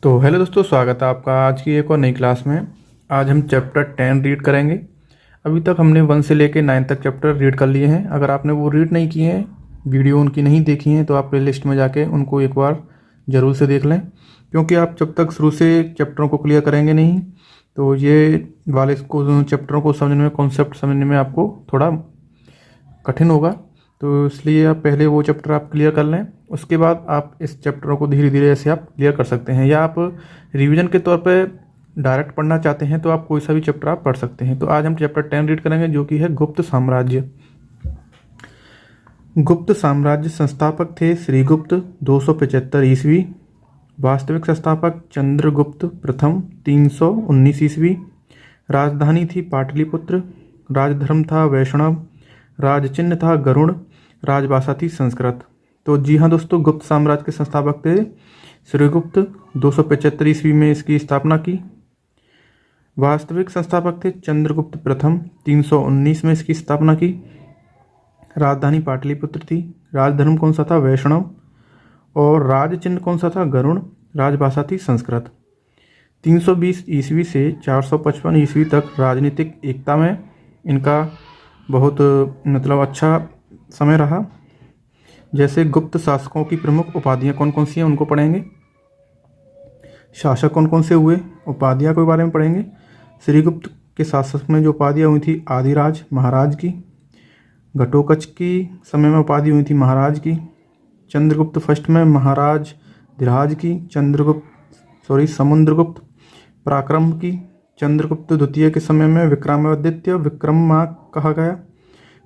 तो हेलो दोस्तों, स्वागत है आपका आज की एक और नई क्लास में। आज हम चैप्टर 10 रीड करेंगे। अभी तक हमने 1 से लेके 9 तक चैप्टर रीड कर लिए हैं। अगर आपने वो रीड नहीं किए हैं, वीडियो उनकी नहीं देखी हैं, तो आप प्ले लिस्ट में जाके उनको एक बार ज़रूर से देख लें, क्योंकि आप जब तक शुरू से चैप्टरों को क्लियर करेंगे नहीं तो ये वाले को चैप्टरों को समझने में, कॉन्सेप्ट समझने में आपको थोड़ा कठिन होगा। तो इसलिए आप पहले वो चैप्टर आप क्लियर कर लें, उसके बाद आप इस चैप्टरों को धीरे धीरे ऐसे आप क्लियर कर सकते हैं। या आप रिवीजन के तौर पे डायरेक्ट पढ़ना चाहते हैं तो आप कोई सा भी चैप्टर आप पढ़ सकते हैं। तो आज हम चैप्टर 10 रीड करेंगे, जो कि है गुप्त साम्राज्य। गुप्त साम्राज्य संस्थापक थे श्रीगुप्त 275 ईस्वी। वास्तविक संस्थापक चंद्रगुप्त प्रथम 319 ईस्वी। राजधानी थी पाटलिपुत्र। राजधर्म था वैष्णव। राजचिन्ह था गरुड़। राजभाषा थी संस्कृत। तो जी हाँ दोस्तों, गुप्त साम्राज्य के संस्थापक थे श्रीगुप्त। 275 ईस्वी में इसकी स्थापना की। वास्तविक संस्थापक थे चंद्रगुप्त प्रथम। 319 में इसकी स्थापना की। राजधानी पाटलिपुत्र थी। राजधर्म कौन सा था? वैष्णव। और राज चिन्ह कौन सा था? गरुड़। राजभाषा थी संस्कृत। 320 ईस्वी से 455 ईस्वी तक राजनीतिक एकता में इनका बहुत अच्छा समय रहा। जैसे गुप्त शासकों की प्रमुख उपाधियाँ कौन कौन सी हैं उनको पढ़ेंगे। शासक कौन कौन से हुए, उपाधियाँ के बारे में पढ़ेंगे। श्रीगुप्त के शासक में जो उपाधियाँ हुई थी, आदिराज महाराज की। घटोत्कच की समय में उपाधि हुई थी महाराज की। चंद्रगुप्त फर्स्ट में महाराज धीराज की। समुद्रगुप्त पराक्रम की। चंद्रगुप्त द्वितीय के समय में विक्रमादित्य विक्रमांक कहा गया।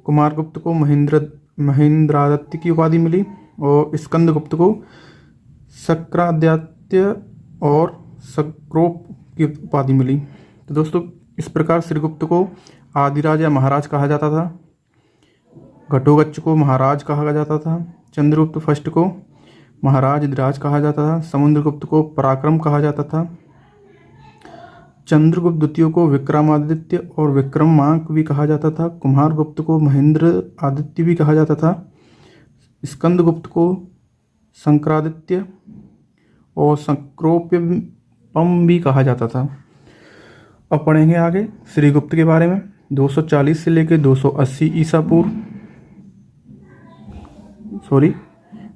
कुमारगुप्त को महेंद्रादित्य की उपाधि मिली और स्कंदगुप्त को शक्रादित्य और शक्रोप की उपाधि मिली। तो दोस्तों, इस प्रकार श्रीगुप्त को आदिराज या महाराज कहा जाता था। घटोत्कच को महाराज कहा जाता था। चंद्रगुप्त फर्स्ट को महाराज धीराज कहा जाता था। समुद्रगुप्त को पराक्रम कहा जाता था। चंद्रगुप्त द्वितीय को विक्रमादित्य और विक्रमांक भी कहा जाता था। कुमारगुप्त को महेंद्र आदित्य भी कहा जाता था। स्कंदगुप्त को शंकरादित्य और शक्रोपम भी कहा जाता था। अब पढ़ेंगे आगे श्रीगुप्त के बारे में। 240 से लेकर 280 ईसा पूर्व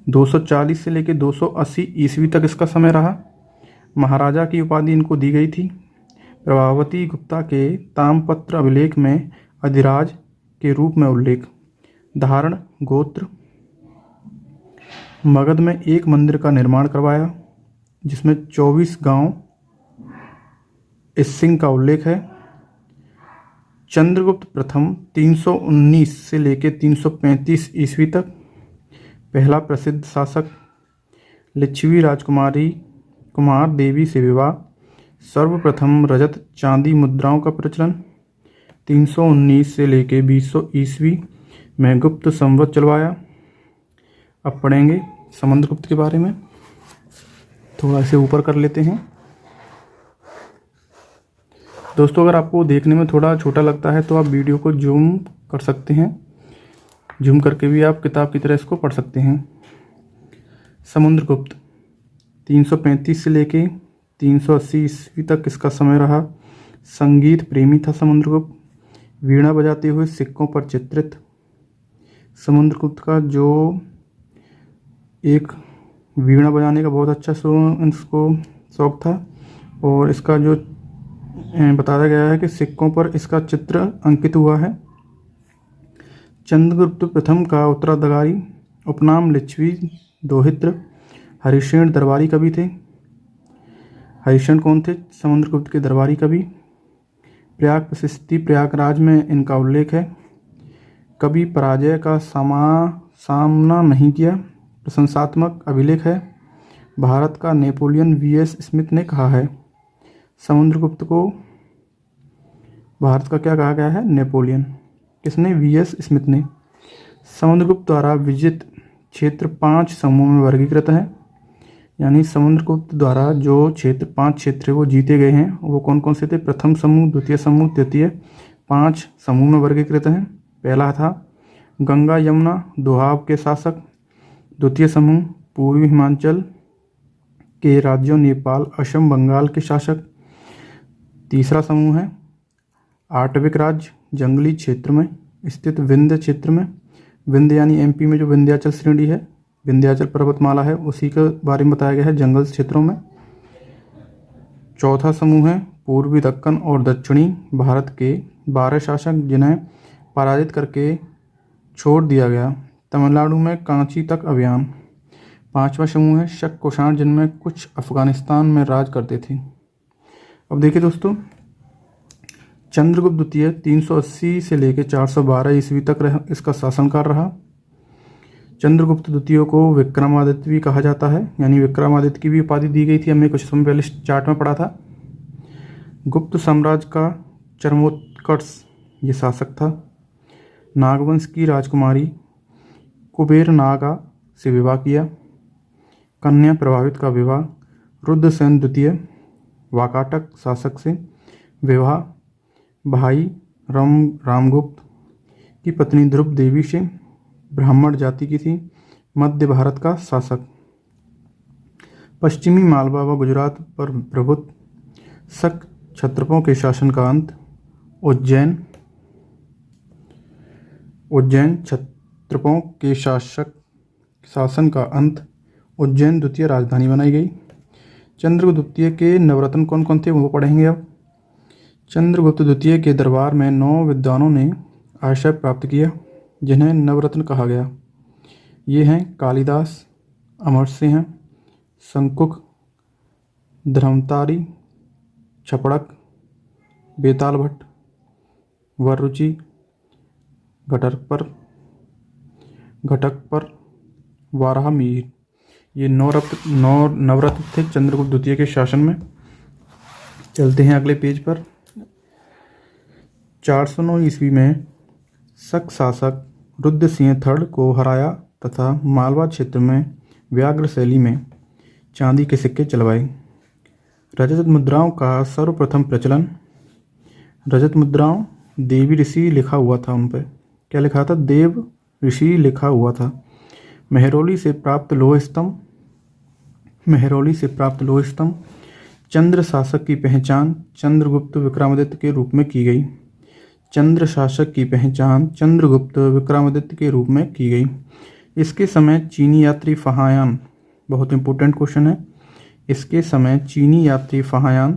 240 से लेकर 280 ईस्वी तक इसका समय रहा। महाराजा की उपाधि इनको दी गई थी। प्रभावती गुप्ता के ताम्रपत्र अभिलेख में अधिराज के रूप में उल्लेख। धारण गोत्र। मगध में एक मंदिर का निर्माण करवाया जिसमें 24 गांव सिंह का उल्लेख है। चंद्रगुप्त प्रथम 319 से लेकर 335 ईस्वी तक पहला प्रसिद्ध शासक। लिच्छवी राजकुमारी कुमार देवी से विवाह। सर्वप्रथम रजत चांदी मुद्राओं का प्रचलन। 319 से लेकर 200 ईस्वी में गुप्त संवत चलवाया। अब पढ़ेंगे समुद्रगुप्त के बारे में। थोड़ा इसे ऊपर कर लेते हैं। दोस्तों, अगर आपको देखने में थोड़ा छोटा लगता है तो आप वीडियो को जूम कर सकते हैं। जूम करके भी आप किताब की तरह इसको पढ़ सकते हैं। समुद्रगुप्त 335 से लेके 380 ईस्वी तक इसका समय रहा। संगीत प्रेमी था समुद्रगुप्त। वीणा बजाते हुए सिक्कों पर चित्रित। समुद्रगुप्त का जो एक वीणा बजाने का बहुत अच्छा इसको शौक था, और इसका जो बताया गया है कि सिक्कों पर इसका चित्र अंकित हुआ है। चंद्रगुप्त प्रथम का उत्तराधिकारी उपनाम लिच्छवी दोहित्र। हरिश्चंद्र दरबारी कवि थे। हरिश्चंद्र कौन थे? समुद्रगुप्त के दरबारी कवि। प्रयाग प्रशस्ति प्रयागराज में इनका उल्लेख है। कभी पराजय का सामना नहीं किया। प्रशंसात्मक अभिलेख है। भारत का नेपोलियन वीएस स्मिथ ने कहा है। समुद्रगुप्त को भारत का क्या कहा गया है? नेपोलियन। किसने? वीएस स्मिथ ने। समुद्रगुप्त द्वारा विजित क्षेत्र 5 समूह में वर्गीकृत है। यानी समुद्रगुप्त द्वारा जो क्षेत्र 5 क्षेत्र वो जीते गए हैं, वो कौन कौन से थे? प्रथम समूह, द्वितीय समूह, तृतीय, 5 समूह में वर्गीकृत हैं। पहला था गंगा यमुना दोआब के शासक। द्वितीय समूह पूर्वी हिमाचल के राज्यों नेपाल, असम, बंगाल के शासक। तीसरा समूह है आटविक राज्य, जंगली क्षेत्र में स्थित विंध्य क्षेत्र में। विंध्य यानी एमपी में जो विंध्याचल श्रेणी है, विंध्याचल पर्वतमाला है, उसी के बारे में बताया गया है, जंगल क्षेत्रों में। चौथा समूह है पूर्वी दक्कन और दक्षिणी भारत के 12 शासक जिन्हें पराजित करके छोड़ दिया गया। तमिलनाडु में कांची तक अभियान। पांचवा समूह है शक कुषाण, जिनमें कुछ अफगानिस्तान में राज करते थे। अब देखिए दोस्तों, चंद्रगुप्त द्वितीय 380 से लेकर 412 ईस्वी तक इसका शासनकाल रहा। चंद्रगुप्त द्वितीय को विक्रमादित्य भी कहा जाता है, यानी विक्रमादित्य की भी उपाधि दी गई थी, हमने कुछ समय पहले चार्ट में पढ़ा था। गुप्त साम्राज्य का चरमोत्कर्ष ये शासक था। नागवंश की राजकुमारी कुबेर नागा से विवाह किया। कन्या प्रभावित का विवाह रुद्रसेन द्वितीय वाकाटक शासक से विवाह। भाई रामगुप्त की पत्नी ध्रुव देवी से, ब्राह्मण जाति की थी। मध्य भारत का शासक। पश्चिमी मालवा व गुजरात पर प्रभुत्व। शक क्षत्रपों के शासन का अंत। उज्जैन क्षत्रपों के शासन का अंत। उज्जैन द्वितीय राजधानी बनाई गई। चंद्रगुप्त द्वितीय के नवरत्न कौन कौन थे वो पढ़ेंगे अब। चंद्रगुप्त द्वितीय के दरबार में 9 विद्वानों ने आश्रय प्राप्त किया, जिन्हें नवरत्न कहा गया। ये हैं कालिदास, अमरसिंह, शंकुक, धर्मतारी, छपड़क, बेताल भट्ट, वररुचि, घटकपर, वाराहमिहिर। ये 9 नवरत्न थे चंद्रगुप्त द्वितीय के शासन में। चलते हैं अगले पेज पर। 409 ईस्वी में शक शासक रुद्रसिंह थर्ड को हराया तथा मालवा क्षेत्र में व्याघ्र शैली में चांदी के सिक्के चलवाए। रजत मुद्राओं का सर्वप्रथम प्रचलन। रजत मुद्राओं देवी ऋषि लिखा हुआ था, उन पर क्या लिखा था, देव ऋषि लिखा हुआ था। मेहरौली से प्राप्त लोह स्तंभ। चंद्र शासक की पहचान चंद्रगुप्त विक्रमादित्य के रूप में की गई। चंद्र शासक की पहचान चंद्रगुप्त विक्रमादित्य के रूप में की गई। इसके समय चीनी यात्री फाहायान, बहुत इंपॉर्टेंट क्वेश्चन है, इसके समय चीनी यात्री फाहायान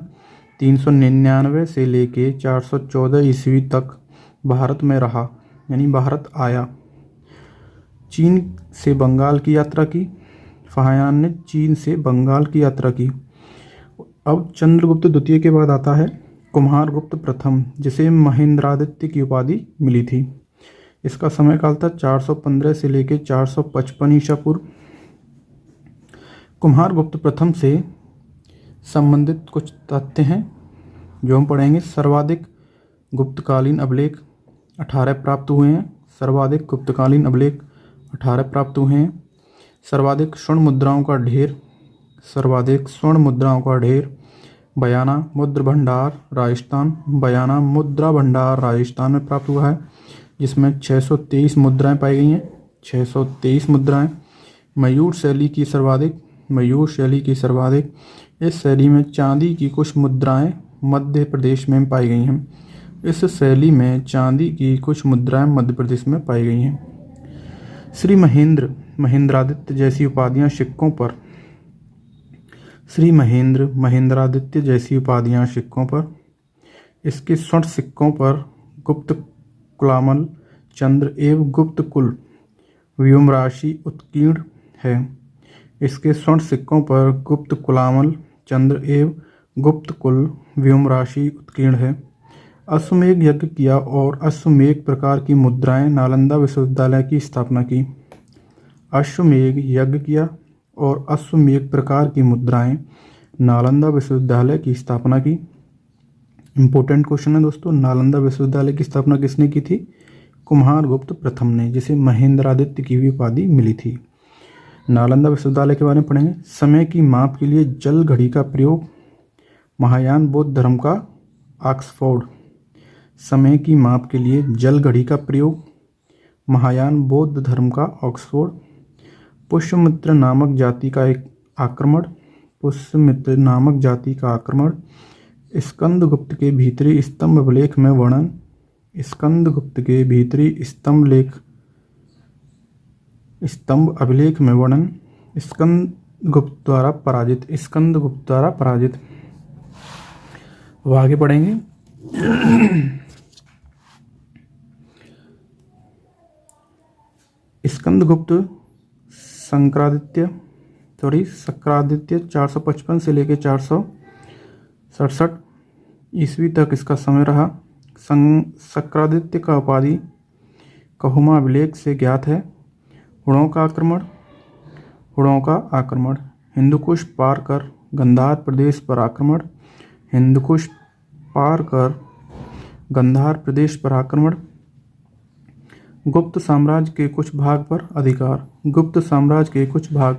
399 से लेके 414 ईस्वी तक भारत में रहा, यानी भारत आया। चीन से बंगाल की यात्रा की। फाहायान ने चीन से बंगाल की यात्रा की। अब चंद्रगुप्त द्वितीय के बाद आता है कुमारगुप्त प्रथम, जिसे महेंद्रादित्य की उपाधि मिली थी। इसका समय काल था 415 से लेकर 455 ईसा पूर्व। कुमारगुप्त प्रथम से संबंधित कुछ तथ्य हैं जो हम पढ़ेंगे। सर्वाधिक गुप्तकालीन अभिलेख 18 प्राप्त हुए हैं। सर्वाधिक गुप्तकालीन अभिलेख 18 प्राप्त हुए हैं। सर्वाधिक स्वर्ण मुद्राओं का ढेर बयाना मुद्रा भंडार राजस्थान में प्राप्त हुआ है, जिसमें 623 मुद्राएं पाई गई हैं। 623 मुद्राएं। मयूर शैली की सर्वाधिक। इस शैली में चांदी की कुछ मुद्राएं मध्य प्रदेश में पाई गई हैं। श्री महेंद्रादित्य जैसी उपाधियां सिक्कों पर। इसके स्वर्ण सिक्कों पर गुप्त कुलामल चंद्र एवं गुप्त कुल व्योम राशि उत्कीर्ण है। इसके स्वर्ण सिक्कों पर गुप्त कुलामल चंद्र एवं गुप्त कुल व्योम राशि उत्कीर्ण है। अश्वमेध यज्ञ किया और अश्वमेध प्रकार की मुद्राएं नालंदा विश्वविद्यालय की स्थापना की। अश्वमेध यज्ञ किया और अश्वमेध प्रकार की मुद्राएं नालंदा विश्वविद्यालय की स्थापना की। इंपॉर्टेंट क्वेश्चन है दोस्तों, नालंदा विश्वविद्यालय की स्थापना किसने की थी? कुमारगुप्त प्रथम ने, जिसे महेंद्रादित्य की भी उपाधि मिली थी। नालंदा विश्वविद्यालय के बारे में पढ़ेंगे। समय की माप के लिए जल घड़ी का प्रयोग। महायान बौद्ध धर्म का ऑक्सफोर्ड। समय की माप के लिए जल घड़ी का प्रयोग। महायान बौद्ध धर्म का ऑक्सफोर्ड। पुष्यमित्र नामक जाति का एक आक्रमण। पुष्यमित्र नामक जाति का आक्रमण, स्कंदगुप्त के भीतरी स्तंभ अभिलेख में वर्णन, स्कंदगुप्त के भीतरी स्तंभ अभिलेख में वर्णन, स्कंदगुप्त द्वारा पराजित। अब आगे पढ़ेंगे। स्कंदगुप्त शक्रादित्य 455 से लेकर 467 ईस्वी तक इसका समय रहा। शक्रादित्य का उपाधि कहुमा अभिलेख से ज्ञात है। हुणों का आक्रमण, हिंदुकुश पार कर गंधार प्रदेश पर आक्रमण, गुप्त साम्राज्य के कुछ भाग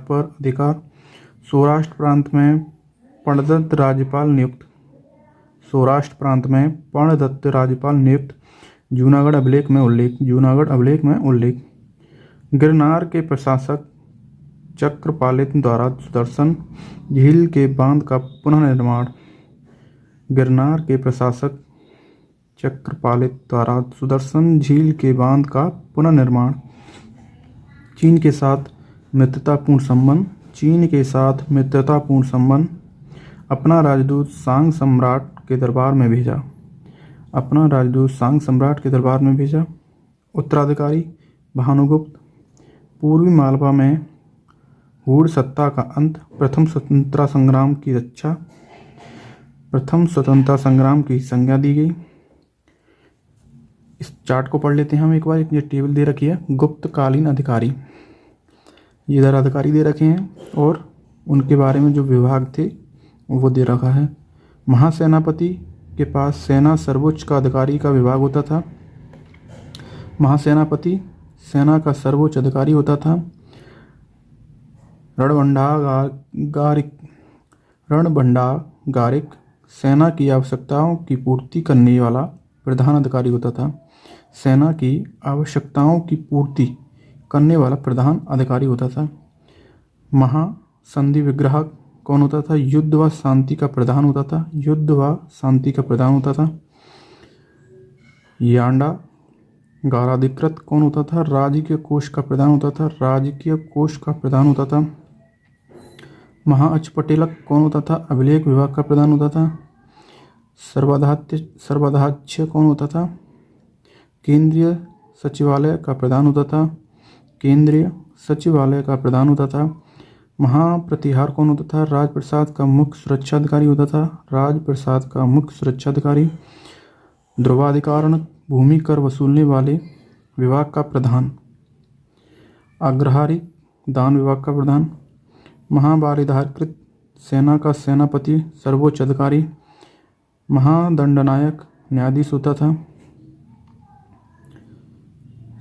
पर अधिकार, सौराष्ट्र प्रांत में पर्णदत्त राज्यपाल नियुक्त, जूनागढ़ अभिलेख में उल्लेख, गिरनार के प्रशासक चक्रपालित द्वारा सुदर्शन झील के बांध का पुनर्निर्माण, चीन के साथ मित्रतापूर्ण संबंध, अपना राजदूत सांग सम्राट के दरबार में भेजा, उत्तराधिकारी भानुगुप्त, पूर्वी मालवा में हूण सत्ता का अंत, प्रथम स्वतंत्रता संग्राम की संज्ञा दी गई। इस चार्ट को पढ़ लेते हैं हम एक बार। ये टेबल दे रखी है गुप्तकालीन अधिकारी, ये इधर अधिकारी दे रखे हैं और उनके बारे में जो विभाग थे वो दे रखा है। महासेनापति के पास सेना सर्वोच्च का अधिकारी का विभाग होता था। महासेनापति सेना का सर्वोच्च अधिकारी होता था। रणभंडागारिक सेना की आवश्यकताओं की पूर्ति करने वाला प्रधान अधिकारी होता था। महासंधि विग्राहक कौन होता था? युद्ध व शांति का प्रधान होता था। यांडा गाराधिकृत कौन होता था? राजकीय कोष का प्रधान होता था। महाअचपटेलक कौन होता था? अभिलेख विभाग का प्रधान होता था। सर्वाध्यक्ष कौन होता था? केंद्रीय सचिवालय का प्रधान होता था। महाप्रतिहार कौन होता था? राजप्रसाद का मुख्य सुरक्षा अधिकारी। ध्रुवाधिकारण भूमि कर वसूलने वाले विभाग का प्रधान। अग्रहारी दान विभाग का प्रधान। महावारिधाकृत सेना का सेनापति सर्वोच्च अधिकारी। महादंडनायक न्यायाधीश होता था।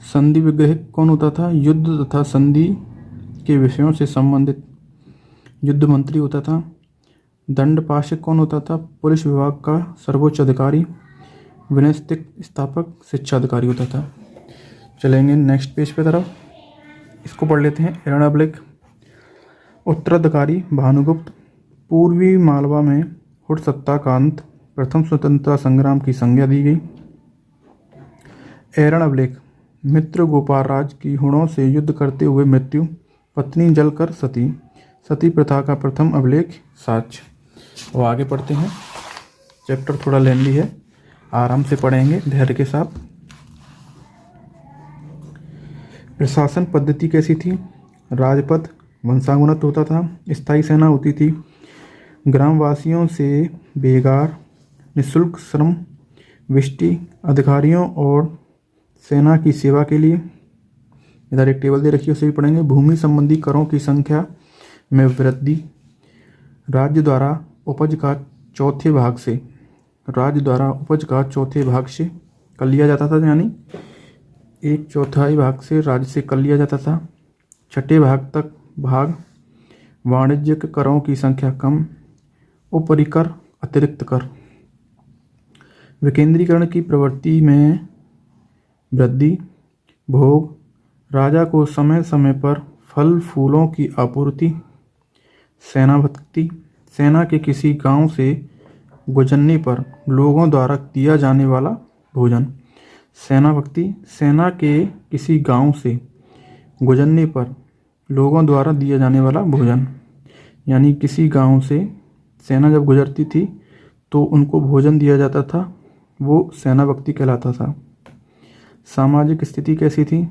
संधि विग्रहिक कौन होता था? युद्ध तथा संधि के विषयों से संबंधित युद्ध मंत्री होता था। दंडपाशक कौन होता था? पुलिस विभाग का सर्वोच्च अधिकारी। विनस्तिक स्थापक शिक्षा अधिकारी होता था। चलेंगे नेक्स्ट पेज पे तरफ, इसको पढ़ लेते हैं। एरणअभिलेख। उत्तराधिकारी भानुगुप्त, पूर्वी मालवा में हुण सत्ता का अंत, प्रथम स्वतंत्रता संग्राम की संज्ञा दी गई। एरणअभिलेख। मित्र गोपालराज की हुणों से युद्ध करते हुए मृत्यु, पत्नी जलकर सती प्रथा का प्रथम अभिलेख साक्ष्य। और आगे पढ़ते हैं, चैप्टर थोड़ा लेंदी है, आराम से पढ़ेंगे धैर्य के साथ। प्रशासन पद्धति कैसी थी? राजपद वंशानुगत होता था। स्थायी सेना होती थी। ग्रामवासियों से बेगार निःशुल्क श्रम, विष्टि अधिकारियों और सेना की सेवा के लिए। इधर एक टेबल दे रखी है, उसे भी पढ़ेंगे। भूमि संबंधी करों की संख्या में वृद्धि। राज्य द्वारा उपज का चौथे भाग से कर लिया जाता था, यानी 1/4 भाग से राज्य से कर लिया जाता था। छठे भाग तक भाग। वाणिज्यिक करों की संख्या कम। ऊपरी कर, अतिरिक्त कर। विकेंद्रीकरण की प्रवृत्ति में वृद्धि। भोग। राजा को समय समय पर फल फूलों की आपूर्ति। सेना भक्ति। सेना के किसी गांव से गुजरने पर लोगों द्वारा दिया जाने वाला भोजन। सेना भक्ति, सेना के किसी गांव से गुजरने पर लोगों द्वारा दिया जाने वाला भोजन, यानी किसी गांव से सेना जब गुजरती थी तो उनको भोजन दिया जाता था, वो सेना भक्ति कहलाता था। सामाजिक स्थिति कैसी थी?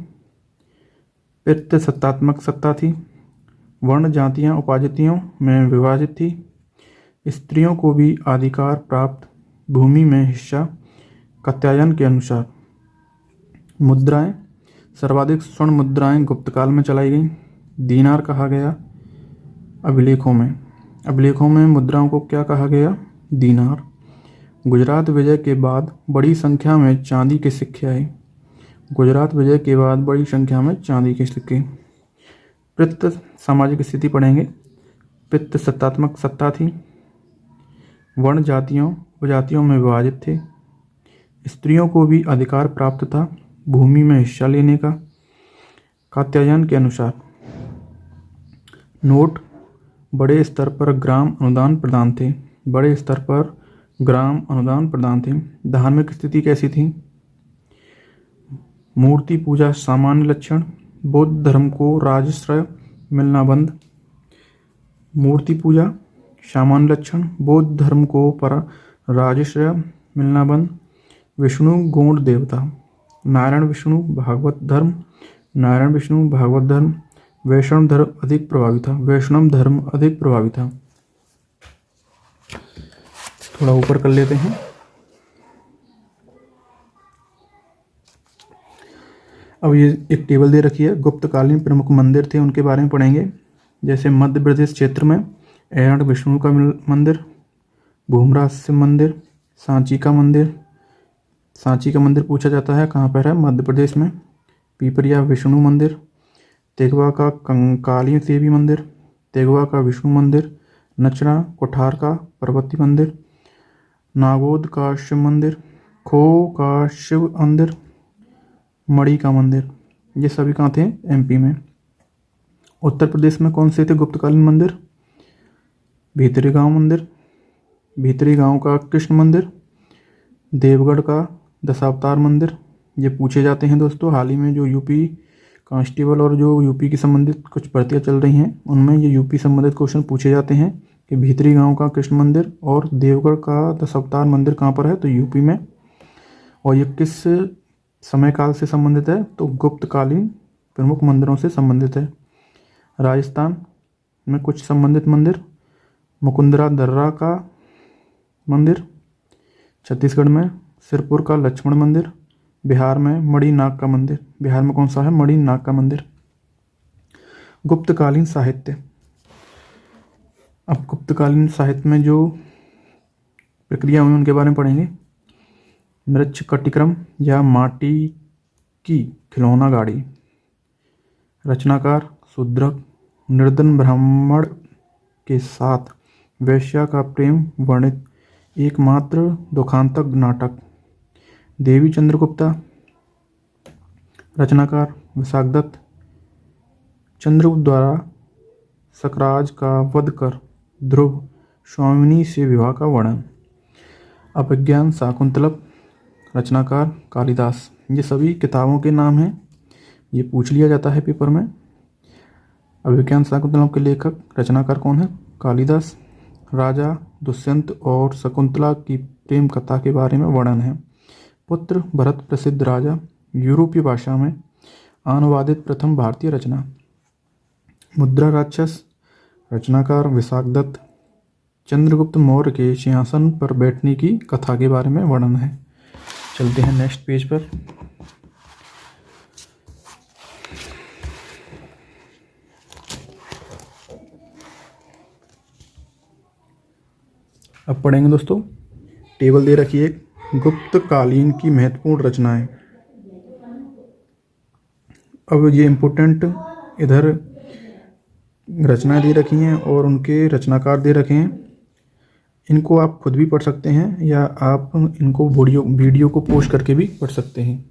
पितृ सत्तात्मक सत्ता थी। वर्ण जातियां उपाजातियों में विभाजित थी। स्त्रियों को भी अधिकार प्राप्त, भूमि में हिस्सा कात्यायन के अनुसार। मुद्राएं, सर्वाधिक स्वर्ण मुद्राएं गुप्त काल में चलाई गईं। दीनार कहा गया अभिलेखों में मुद्राओं को क्या कहा गया? दीनार। गुजरात विजय के बाद बड़ी संख्या में चांदी के सिक्के आए। गुजरात विजय के बाद बड़ी संख्या में चांदी के सिक्के। पितृ सामाजिक स्थिति पढ़ेंगे। पितृ सत्तात्मक सत्ता थी। वर्ण जातियों उपजातियों में विभाजित थे। स्त्रियों को भी अधिकार प्राप्त था, भूमि में हिस्सा लेने का कात्यायन के अनुसार। नोट, बड़े स्तर पर ग्राम अनुदान प्रदान थे। बड़े स्तर पर ग्राम अनुदान प्रदान थे। धार्मिक स्थिति कैसी थी? मूर्ति पूजा सामान्य लक्षण। बौद्ध धर्म को राजाश्रय मिलना बंद। मूर्ति पूजा सामान्य लक्षण, बौद्ध धर्म को पर राजाश्रय मिलना बंद। विष्णु गौण देवता। नारायण विष्णु भागवत धर्म। नारायण विष्णु भागवत धर्म। वैष्णव धर्म अधिक प्रभावी था। वैष्णव धर्म अधिक प्रभावी था। थोड़ा ऊपर कर लेते हैं। अब ये एक टेबल दे रखी है, गुप्तकालीन प्रमुख मंदिर थे उनके बारे में पढ़ेंगे। जैसे मध्य प्रदेश क्षेत्र में ऐरावत विष्णु का मंदिर, भूमराज शिव मंदिर, सांची का मंदिर। सांची का मंदिर पूछा जाता है कहाँ पर है? मध्य प्रदेश में। पीपरिया विष्णु मंदिर, तेगवा का कंकाली देवी मंदिर, तेगवा का विष्णु मंदिर, नचना कोठार का पार्वती मंदिर, नागोद का शिव मंदिर, खो का शिव मंदिर, मणि का मंदिर। ये सभी कहाँ थे? एमपी में। उत्तर प्रदेश में कौन से थे गुप्तकालीन मंदिर? भीतरी गांव मंदिर, भीतरी गांव का कृष्ण मंदिर, देवगढ़ का दशावतार मंदिर। ये पूछे जाते हैं दोस्तों। हाल ही में जो यूपी कांस्टेबल और जो यूपी की संबंधित कुछ भर्तियाँ चल रही हैं उनमें ये यूपी संबंधित क्वेश्चन पूछे जाते हैं कि भीतरी गांव का कृष्ण मंदिर और देवगढ़ का दशावतार मंदिर कहाँ पर है? तो यूपी में। और ये किस समय काल से संबंधित है? तो गुप्तकालीन प्रमुख मंदिरों से संबंधित है। राजस्थान में कुछ संबंधित मंदिर, मुकुंदरा दर्रा का मंदिर। छत्तीसगढ़ में सिरपुर का लक्ष्मण मंदिर। बिहार में मणिनाग का मंदिर। बिहार में कौन सा है? मणिनाग का मंदिर। गुप्तकालीन साहित्य। अब गुप्तकालीन साहित्य में जो प्रक्रिया हुई उनके बारे में पढ़ेंगे। मृच्छ कटिक्रम या माटी की खिलौना गाड़ी। रचनाकार शूद्रक। निर्धन ब्राह्मण के साथ वैश्या का प्रेम वर्णित एकमात्र दुखांतक नाटक। देवी चंद्रगुप्ता। रचनाकार विशाखदत्त। चंद्रगुप्त द्वारा सकराज का वध कर ध्रुव स्वामिनी से विवाह का वर्णन। अभिज्ञान शाकुंतलम। रचनाकार कालिदास। ये सभी किताबों के नाम हैं, ये पूछ लिया जाता है पेपर में। अभिज्ञान शाकुंतलम के लेखक रचनाकार कौन है? कालिदास। राजा दुष्यंत और शकुंतला की प्रेम कथा के बारे में वर्णन है। पुत्र भरत प्रसिद्ध राजा। यूरोपीय भाषा में अनुवादित प्रथम भारतीय रचना। मुद्रा राक्षस। रचनाकार विशाखदत्त। चंद्रगुप्त मौर्य के सिंहासन पर बैठने की कथा के बारे में वर्णन है। चलते हैं नेक्स्ट पेज पर। अब पढ़ेंगे दोस्तों, टेबल दे रखी है गुप्तकालीन की महत्वपूर्ण रचनाएं। अब ये इम्पोर्टेंट इधर रचनाएं दे रखी हैं और उनके रचनाकार दे रखे हैं। इनको आप खुद भी पढ़ सकते हैं या आप इनको वीडियो को पोस्ट करके भी पढ़ सकते हैं।